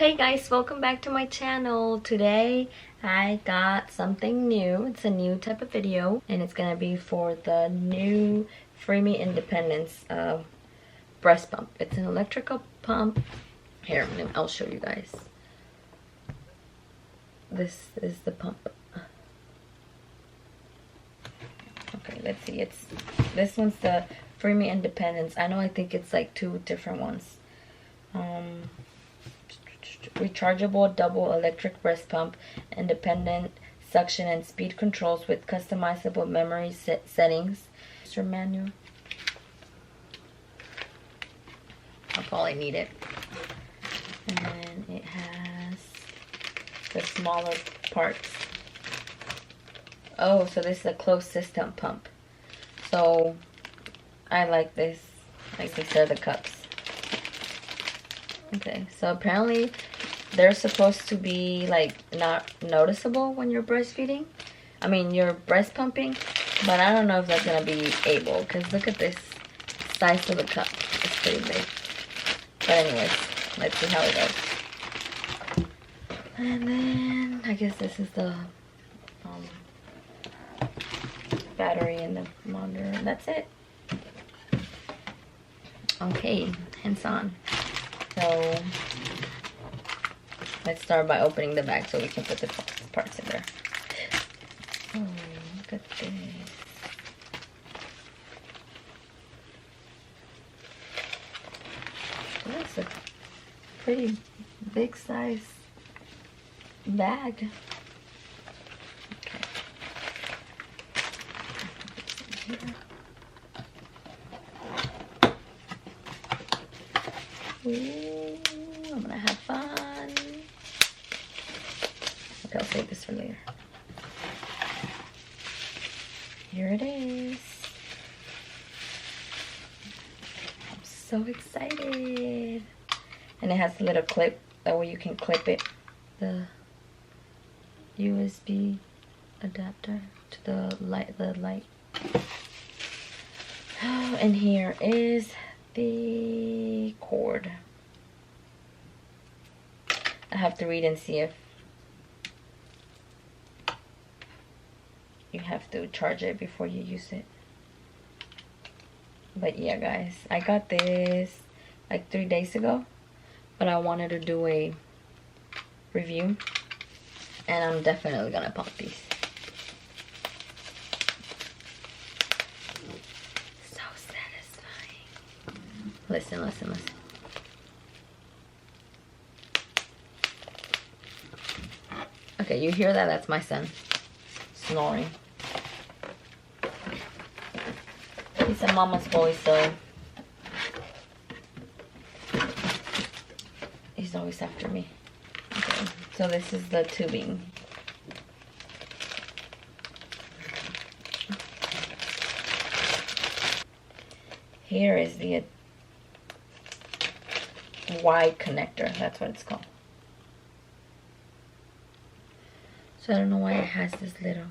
Hey guys, welcome back to my channel. Today I got something new. It's a new type of video and it's gonna be for the new Freemie Independence breast pump. It's an electrical pump. Here, I'll show you guys. This is the pump. Okay, let's see. This one's the Freemie Independence. I think it's like two different ones. Rechargeable double electric breast pump, independent suction and speed controls with customizable memory settings. Your manual. I'll probably need it. And it has the smaller parts. Oh, so this is a closed system pump. So I like this. Like these are the cups. Okay, so apparently they're supposed to be like not noticeable when you're breastfeeding. I mean, you're breast pumping, but I don't know if that's gonna be able, because look at this size of the cup. It's pretty big. But anyways, let's see how it goes. And then I guess this is the battery and the monitor, and that's it. Okay, hands on. So let's start by opening the bag so we can put the parts in there. Oh, look at this. That's a pretty big size bag. Okay. Ooh, I'm gonna have fun. Okay, I'll save this for later. Here it is. I'm so excited. And it has a little clip, that way you can clip it. The USB adapter to the light. And here is the cord. I have to read and see if you have to charge it before you use it. But yeah, guys, I got this like 3 days ago, but I wanted to do a review, and I'm definitely gonna pump these. So satisfying. Listen, listen, listen. Okay, you hear that? That's my son snoring. He's a mama's boy, so he's always after me. Okay, so this is the tubing. Here is the wide connector. That's what it's called. So I don't know why it has this little.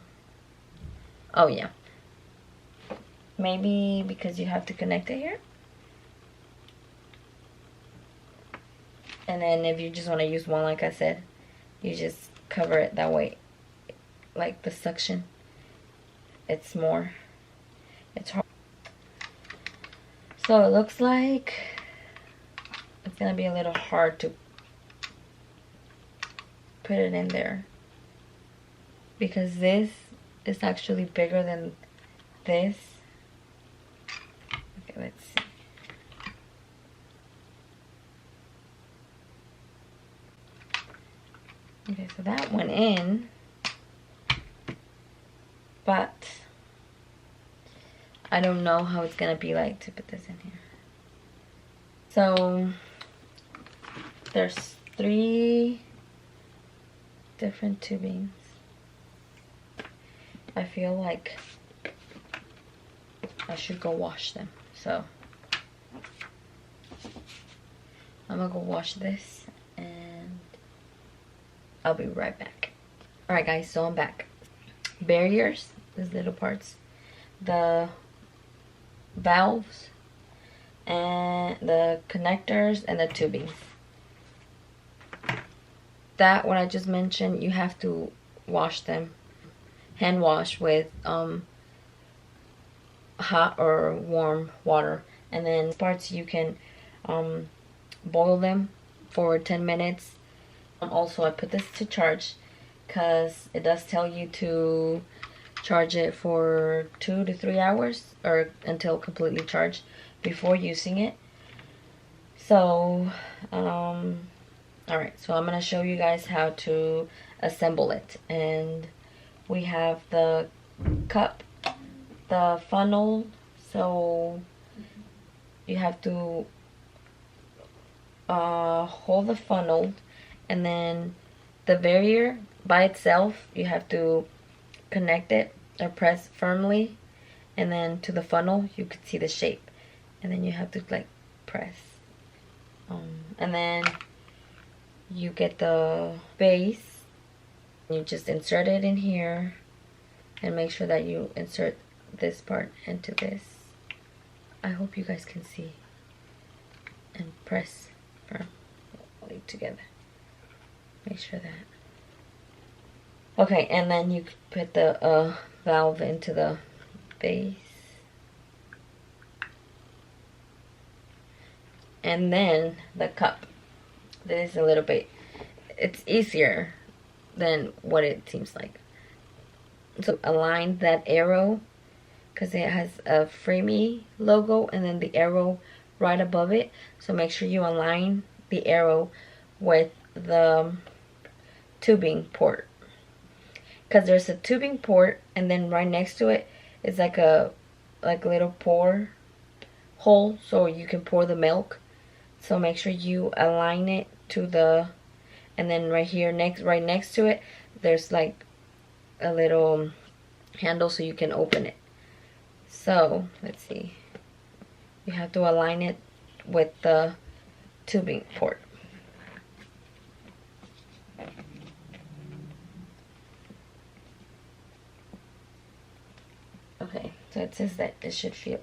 Oh yeah. Maybe because you have to connect it here. And then if you just want to use one, like I said, you just cover it that way. Like the suction. It's hard. So it looks like it's gonna be a little hard to put it in there, because this is actually bigger than this. Okay, let's see. Okay, so that went in, but I don't know how it's gonna be like to put this in here. So there's 3 different tubings. I feel like I should go wash them. So I'm gonna go wash this and I'll be right back. Alright guys, so I'm back. Barriers, these little parts, the valves, and the connectors and the tubing. that what I just mentioned, you have to wash them, hand wash with hot or warm water. And then parts you can boil them for 10 minutes. Also, I put this to charge because it does tell you to charge it for 2 to 3 hours or until completely charged before using it. So alright, so I'm gonna show you guys how to assemble it. And we have the cup, the funnel, so you have to hold the funnel, and then the barrier by itself you have to connect it or press firmly, and then to the funnel you can see the shape, and then you have to like press, and then you get the base. You just insert it in here and make sure that you insert this part into this. I hope you guys can see, and press firmly together. Make sure that. Okay, and then you put the valve into the base. And then the cup. This is a little bit, it's easier than what it seems like. So align that arrow, because it has a Freemie logo and then the arrow right above it. So make sure you align the arrow with the tubing port, because there's a tubing port, and then right next to it is like a little pour hole so you can pour the milk. So make sure you align it to the, and then right here right next to it there's like a little handle so you can open it. So let's see, you have to align it with the tubing port. Okay, so it says that it should feel.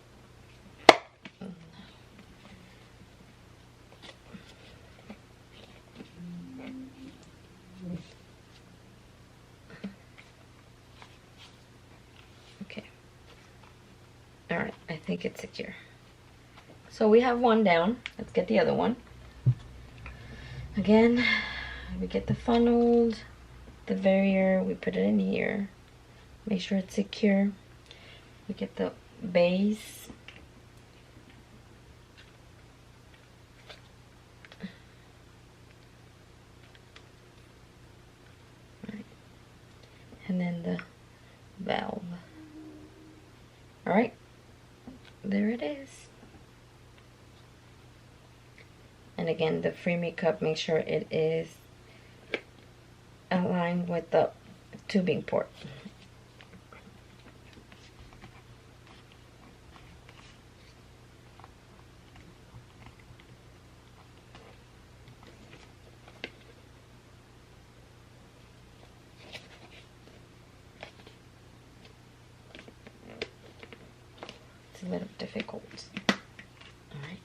Okay. Alright, I think it's secure. So we have one down. Let's get the other one. Again, we get the funneled, the barrier, we put it in here. Make sure it's secure. We get the base. Right. And then the valve. Alright, there it is. And again, the Freemie cup, make sure it is aligned with the tubing port. It's a little difficult. Alright.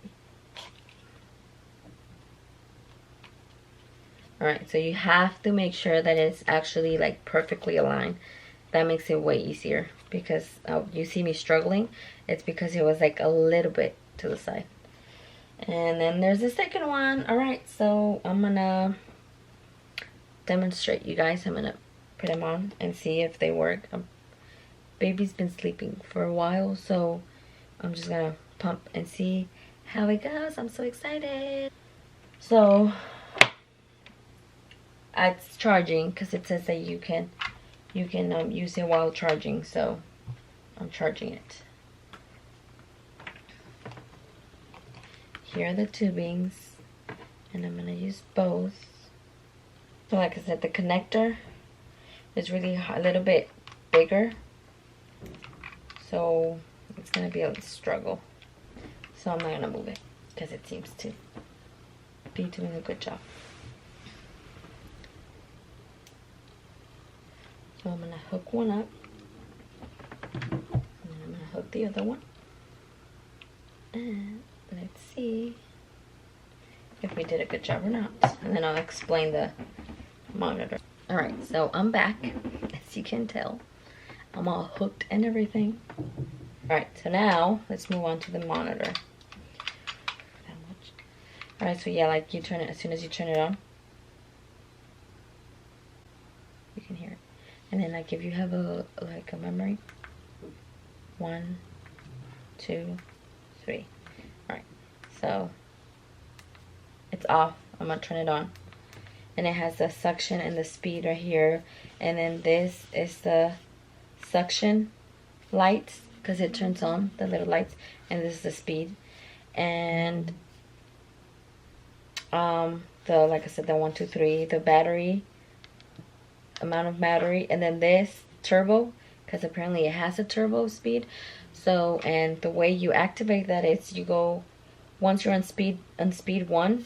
Alright, so you have to make sure that it's actually like perfectly aligned. That makes it way easier, because you see me struggling. It's because it was like a little bit to the side. And then there's the second one. Alright, so I'm gonna demonstrate you guys. I'm gonna put them on and see if they work. Baby's been sleeping for a while, so I'm just gonna pump and see how it goes. I'm so excited. So it's charging, because it says that you can use it while charging, so I'm charging it. Here are the tubings, and I'm gonna use both. So like I said, the connector is really a little bit bigger, so it's gonna be a struggle. So I'm not gonna move it, because it seems to be doing a good job. So I'm gonna hook one up, and then I'm gonna hook the other one, and let's see if we did a good job or not. And then I'll explain the monitor. Alright, so I'm back. As you can tell, I'm all hooked and everything. Alright, so now let's move on to the monitor. Alright, so yeah, like you turn it, as soon as you turn it on, you can hear it. And then like if you have a memory, 1, 2, 3. Alright, so it's off. I'm gonna turn it on. And it has the suction and the speed right here. And then this is the suction lights, because it turns on the little lights. And this is the speed. And like I said, the 1, 2, 3, the battery, amount of battery, and then this turbo, because apparently it has a turbo speed. So, and the way you activate that is you go, once you're on speed 1,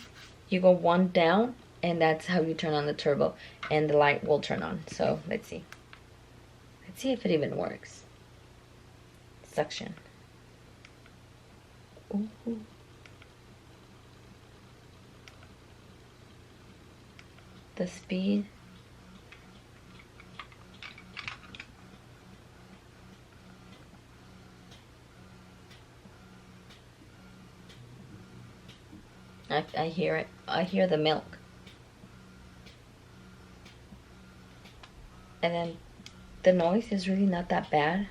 you go 1 down, and that's how you turn on the turbo, and the light will turn on. So let's see if it even works. Suction. Ooh. The speed. I hear it. I hear the milk. And then the noise is really not that bad.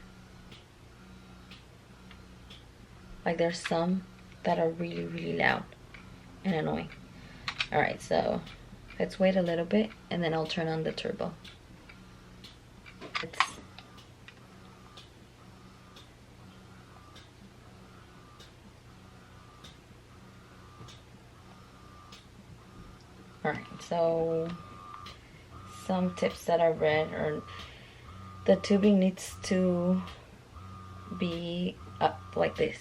Like there's some that are really, really loud and annoying. Alright, so let's wait a little bit and then I'll turn on the turbo. Alright, so some tips that I read are the tubing needs to be up like this.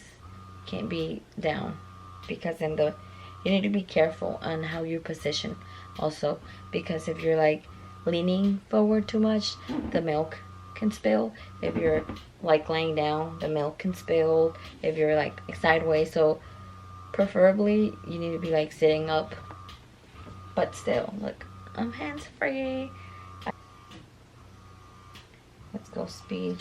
Can't be down, because then you need to be careful on how you position also, because if you're like leaning forward too much, the milk can spill. If you're like laying down, the milk can spill. If you're like sideways, so preferably you need to be like sitting up, but still, look, I'm hands free. Let's go speed.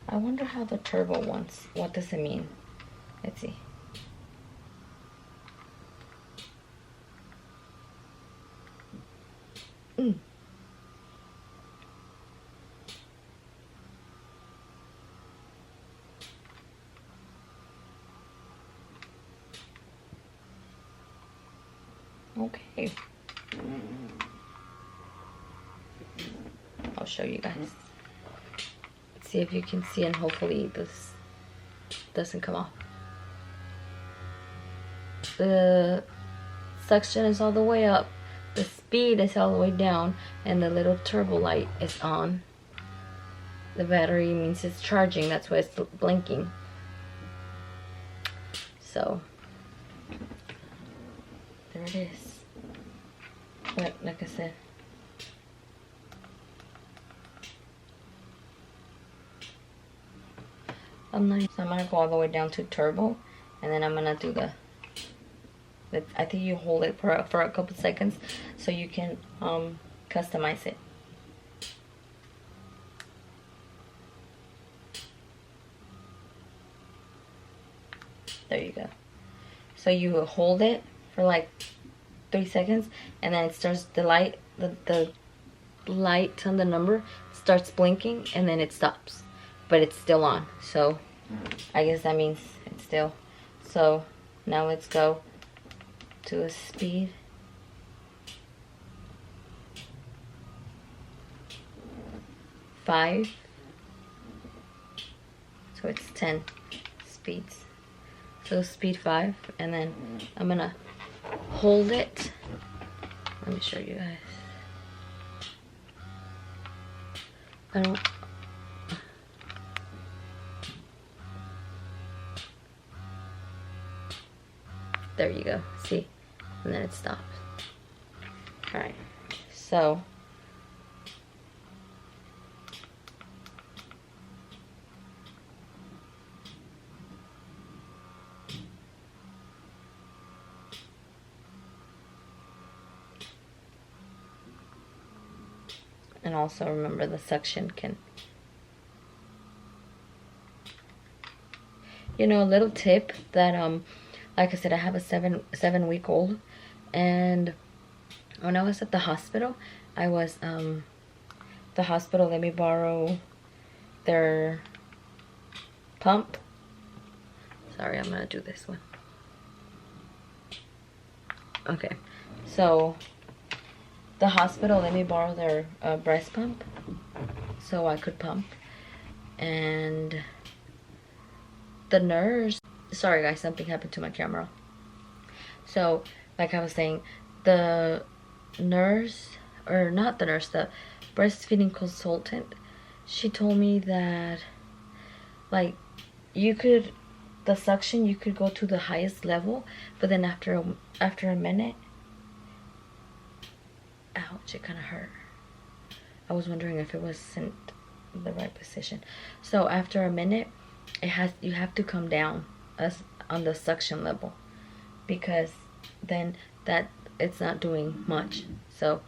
I wonder how the turbo wants. What does it mean? Let's see. Okay. I'll show you guys. See if you can see, and hopefully this doesn't come off. The suction is all the way up, the speed is all the way down, and the little turbo light is on. The battery means it's charging, that's why it's blinking. So there it is. But like I said, so I'm gonna go all the way down to turbo, and then I'm gonna do I think you hold it for a couple seconds so you can customize it. There you go. So you hold it for like 3 seconds, and then it starts, the light on the number starts blinking, and then it stops, but it's still on. So I guess that means it's still. So now let's go to a speed. Five. So it's 10 speeds. So speed 5, and then I'm gonna hold it. Let me show you guys. There you go. See? And then it stops. Alright. So And also remember the suction can, you know, a little tip that like I said, I have a seven week old, and when I was at the hospital, I was the hospital let me borrow their pump. Sorry, I'm gonna do this one. Okay, so the hospital let me borrow their breast pump so I could pump, and the nurse, sorry guys, something happened to my camera. So like I was saying, the nurse, or not the nurse, the breastfeeding consultant, she told me that like you could, the suction, you could go to the highest level, but then after a minute, ouch, it kind of hurt. I was wondering if it wasn't the right position. So after a minute, you have to come down as on the suction level, because then that it's not doing much. So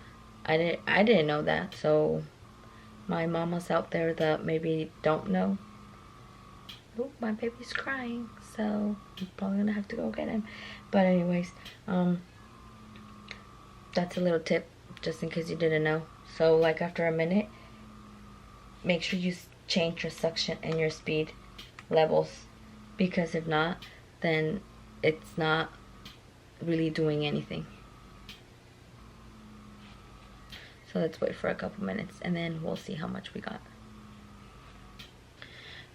I didn't know that. So my mamas out there that maybe don't know, oh, my baby's crying, so I'm probably gonna have to go get him. But anyways, that's a little tip just in case you didn't know. So like after a minute, make sure you change your suction and your speed levels, because if not, then it's not really doing anything. So let's wait for a couple minutes and then we'll see how much we got.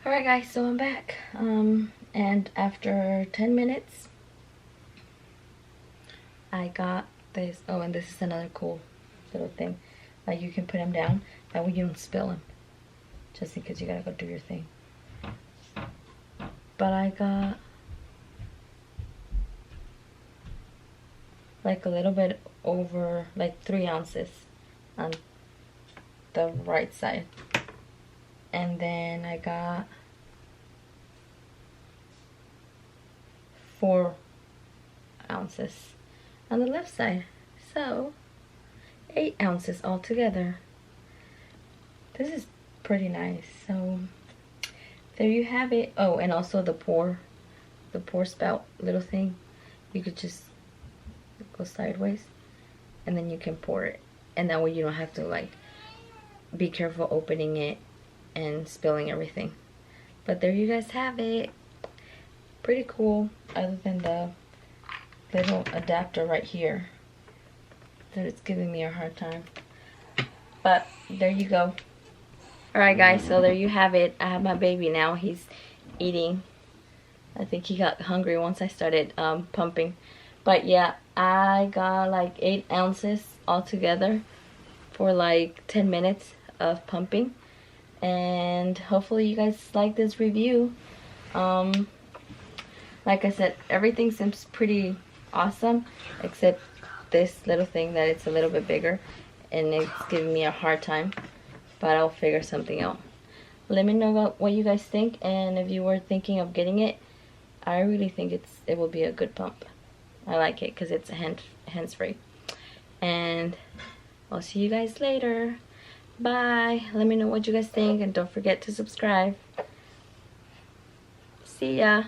Alright guys, so I'm back, and after 10 minutes I got this. Oh, and this is another cool little thing, like you can put them down, that way you don't spill them, just in case you gotta go do your thing. But I got like a little bit over like 3 ounces on the right side, and then I got 4 ounces on the left side, so 8 ounces altogether. This is pretty nice. So there you have it. Oh, and also the pour spout little thing, you could just go sideways and then you can pour it, and that way you don't have to like be careful opening it and spilling everything. But there you guys have it. Pretty cool, other than the little adapter right here that it's giving me a hard time. But there you go. Alright guys, so there you have it. I have my baby now. He's eating. I think he got hungry once I started pumping. But yeah, I got like 8 ounces altogether for like 10 minutes of pumping. And hopefully you guys like this review. Like I said, everything seems pretty awesome, except this little thing that it's a little bit bigger and it's giving me a hard time, but I'll figure something out. Let me know what you guys think, and if you were thinking of getting it, I really think it will be a good pump. I like it because it's hands-free. And I'll see you guys later. Bye. Let me know what you guys think, and don't forget to subscribe. See ya.